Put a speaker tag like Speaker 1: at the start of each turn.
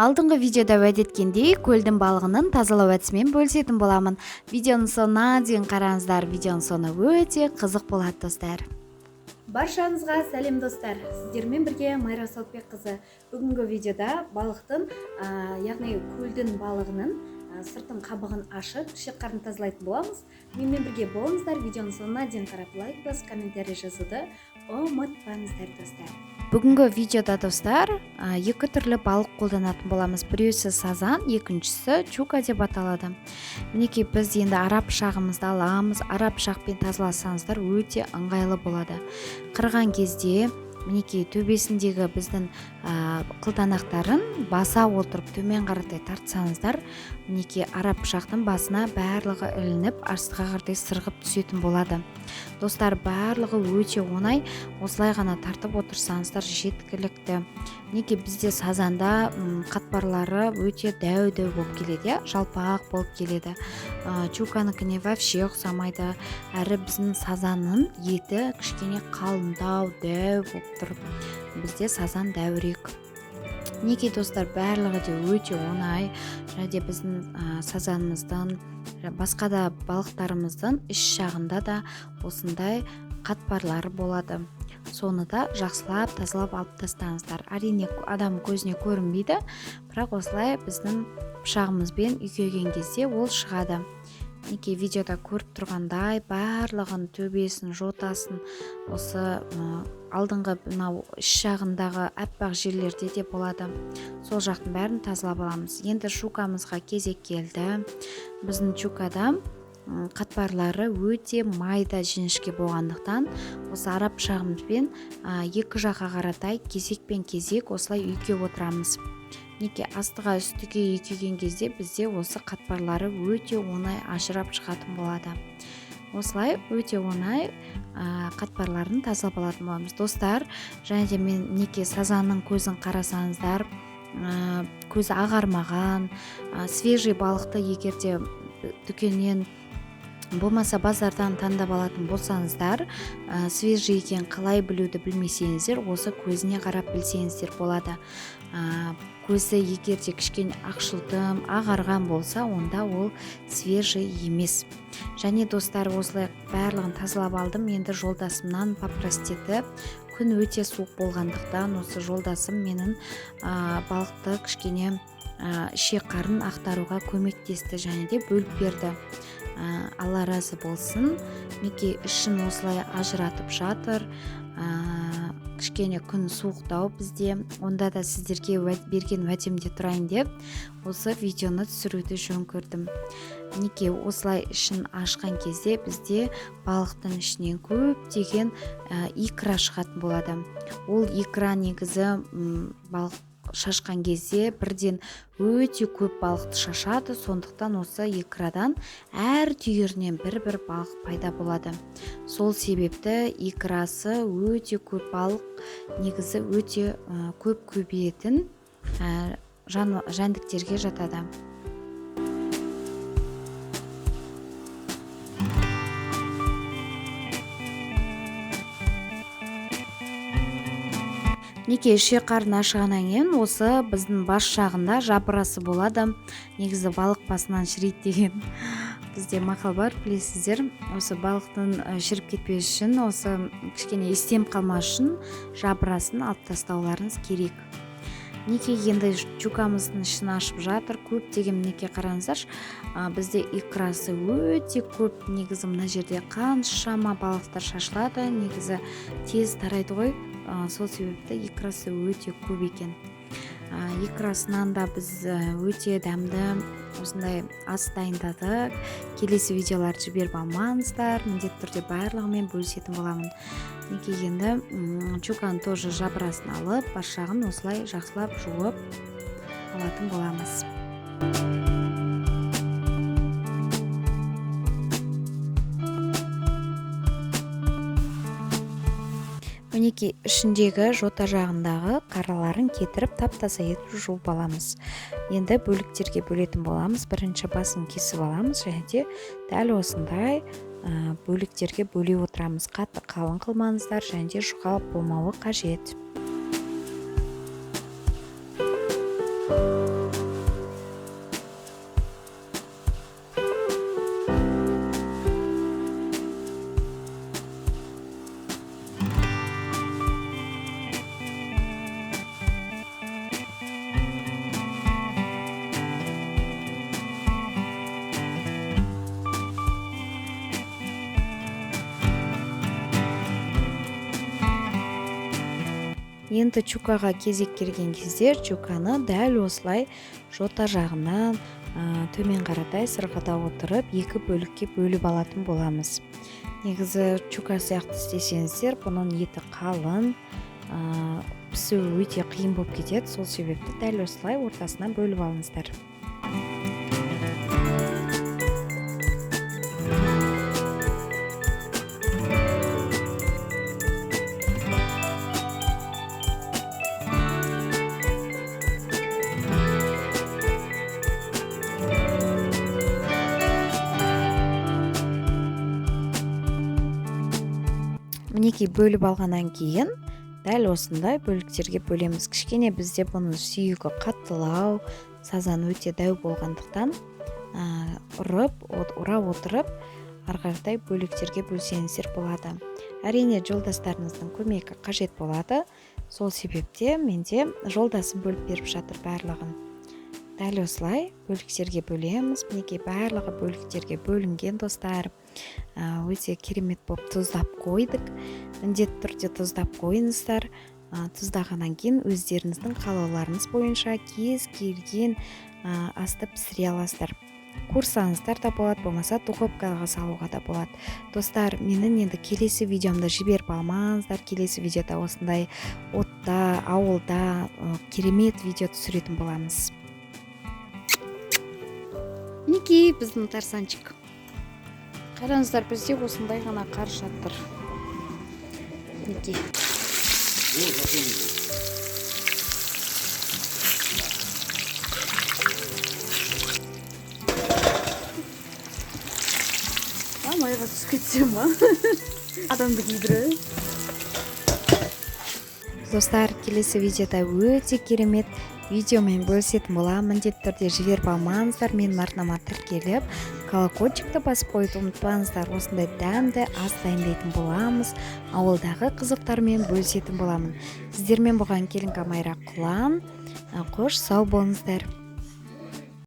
Speaker 1: Алдыңғы видеода уәде еткендей, көлдің балығының тазалау әдісімен бөлісетін боламын. Видеоның соңына дейін қараңыздар. Видеоның соңы өте қызық болады, достар. Баршаңызға сәлем, достар. Сіздермен бірге Майра Сауытбекқызы. Бүгінгі видеода балықтың, яғни көлдің балығының сыртын қабығын ашып, ішек-қарын тазалайтын боламыз. Менімен бірге болыңыздар. Видеоның соңына дейін қарап, лайк басып, комментарий жазуды ұмытпаңыздар, достар. Бүгінгі видеода, достар, екі түрлі балық қолданатын боламыз. Біреусі сазан, екіншісі чука деп аталады. Мінекей біз енді ара пышағымызды аламыз. Ара пышақпен тазаласаңыздар өте ыңғайлы болады. Қырған кезде мінекей төбесіндегі біздің қылтанақтарын баса отырып төмен қаратай тартсаңыздар, мінекей ара пышақтың басына барлығы ілініп, астыға қаратай сырғып түсетін болады. Достар, барлығы өте оңай. Осылай ғана тартып отырсаңыздар жеткілікті. Мінекей бізде сазанда қатпарлары өте дәу-дәу болып келеді, жалпақ болып келеді. Чуканыкіне вообще ұқсамайды. Әрі біздің сазанның еті кішкене қалыңдау, дәу болып тұр. Бізде сазан дәурек. Мінекей, достар, барлығы де өте оңай. Және біздің сазанымыздың, басқа да балықтарымыздың іш жағында да осындай қатпарлары болады. Соны да жақсылап тазалап алып тастаңыздар. Әрине адам көзіне көрінбейді, бірақ осылай біздің пышағымызбен үйкеген кезде ол шығады. Мінекей видеода көріп тұрғандай барлығын төбесін, жотасын, осы алдыңғы іш жағындағы аппақ жерлерде де болады. Сол жақтың бәрін тазалап аламыз. Енді чукамызға кезек келді. Біздің чукада қатпарлары өте майда жіңішке болғандықтан осы ара пышағымызбен екі жаққа қаратай кезекпен кезек осылай үйкеп отырамыз. Неке астыға үстіге үйкеген кезде бізде осы қатпарлары өте оңай ажырап шығатын болады. Осылай өте оңай қатпарларын тазалап алатын боламыз. Достар, және де мен неке сазанның көзін қарасаңыздар, көзі ағармаған, свежий балықты егерде дүкеннен болмаса базардан таңдап алатын болсаңыздар, свежий екен қалай білуді білмесеңіздер, осы көзіне қарап білсеңіздер болады. Көзі егерде кішкене ақшылтым, ағарған болса, онда ол свежий емес. Және достар, осылай барлығын тазалап алдым. Енді жолдасымнан попросить етіп, күн өте суық болғандықтан осы жолдасым менің балықты кішкене ішек-қарын ақтаруға көмектесті, және де бөліп берді. Алла разы болсын. Мінекей ішін осылай ажыратып жатыр. Кішкене күн суықтау бізде. Онда да сіздерге берген уәдемде тұрайын деп осы видеоны түсіруді жөн көрдім. Мінекей осылай ішін ашқан кезде бізде балықтың ішінен көптеген икра шығатын болады. Ол икра негізі балық шашқан кезде бірден өте көп балықты шашады. Сондықтан осы икрадан әр түйірінен бір-бір балық пайда болады. Сол себепті икрасы өте көп балық, негізі өте көп көбейетін жәндіктерге жатады. Неке ішек-қарын ашығаннан кейін осы біздің бас жағында жабырасы болады. Негізі балық басынан шірейді деген бізде мақал бар, білесіздер. Осы балықтың шіріп кетпес үшін, осы кішкене естем қалмас үшін жабырасын алып тастауларыңыз керек. Неке енді чукамыздың ішін ашып жатыр. Көп деген неке қараңыздар. Бізде икрасы өте көп. Негізі мына жерде қаншама балықтар шашылады. Негізі тез тарайды ғой. Сол себепті икрасы өте көп екен. Икрасынан да біз өте дәмді осындай ас дайындадық. Келесі видеоларды жіберіп алмаңыздар. Міндетті түрде барлығымен бөлісетін боламын. Неке енді чуканы тоже жабырасын алып, бас жағын осылай жақсылап жуып алатын боламыз. Мінекей ішіндегі жота жағындағы қараларын кетіріп тап-таза етіп жуып аламыз. Енді бөліктерге бөлетін боламыз. Бірінші басын кесіп аламыз, және де дәл осындай бөліктерге бөле отырамыз. Қатты қалың қылмаңыздар, және де жұқалып болмауы қажет. Енді чукаға кезек келген кезде чуканы дәл осылай жота жағынан төмен қаратай сырғыда отырып екі бөлікке бөліп алатын боламыз. Негізі чука сияқты істесеңіздер, бұның еті қалың, пісуі өте қиын болып кетеді. Сол себепті дәл осылай ортасынан бөліп алыңыздар. Мінекей бөліп алғаннан кейін дәл осындай бөліктерге бөлеміз. Кішкене бізде бұның сүйегі қаттылау, сазан өте дәу болғандықтан ұрап отырып арқардай бөліктерге бөлсеңіздер болады. Әрине жолдастарыңыздың көмегі қажет болады. Сол себепте менде жолдасым бөліп беріп жатыр барлығын. Дәл осылай бөліктерге бөлеміз. Мінекей барлығы бөліктерге бөлінген достар. Өте керемет болып тұздап қойдық. Міндетті түрде тұздап қойыңыздар. Тұздағаннан кейін өздеріңіздің қалауларыңыз бойынша кез келген асты пісіре аласыздар. Қуырсаңыздар да болады, болмаса духовкаға салуға да болады. Достар, менің енді келесі видеомда жіберіп алмаңыздар. Келесі видеода осындай отта, ауылда керемет видео түсіретін боламыз. Мінекей біздің тарсанчик. Қараңыздар, бізде осындай ғана қар жатыр. Мінекей. Майға түсіп кетсе ма? Адамды кейдірі. Достар, келесі видеода өте керемет видеомен бөлісетін боламын. Міндетті түрде жіберіп алмаңыздар. Менің арнама тіркеліп, колокольчикті басып қойып ұмытпаңыздар. Осындай дәмді ас дайындайтын боламыз. Ауылдағы қызықтармен бөлісетін боламын. Сіздермен болған келін Майра Құлан. Қош сау болыңыздар.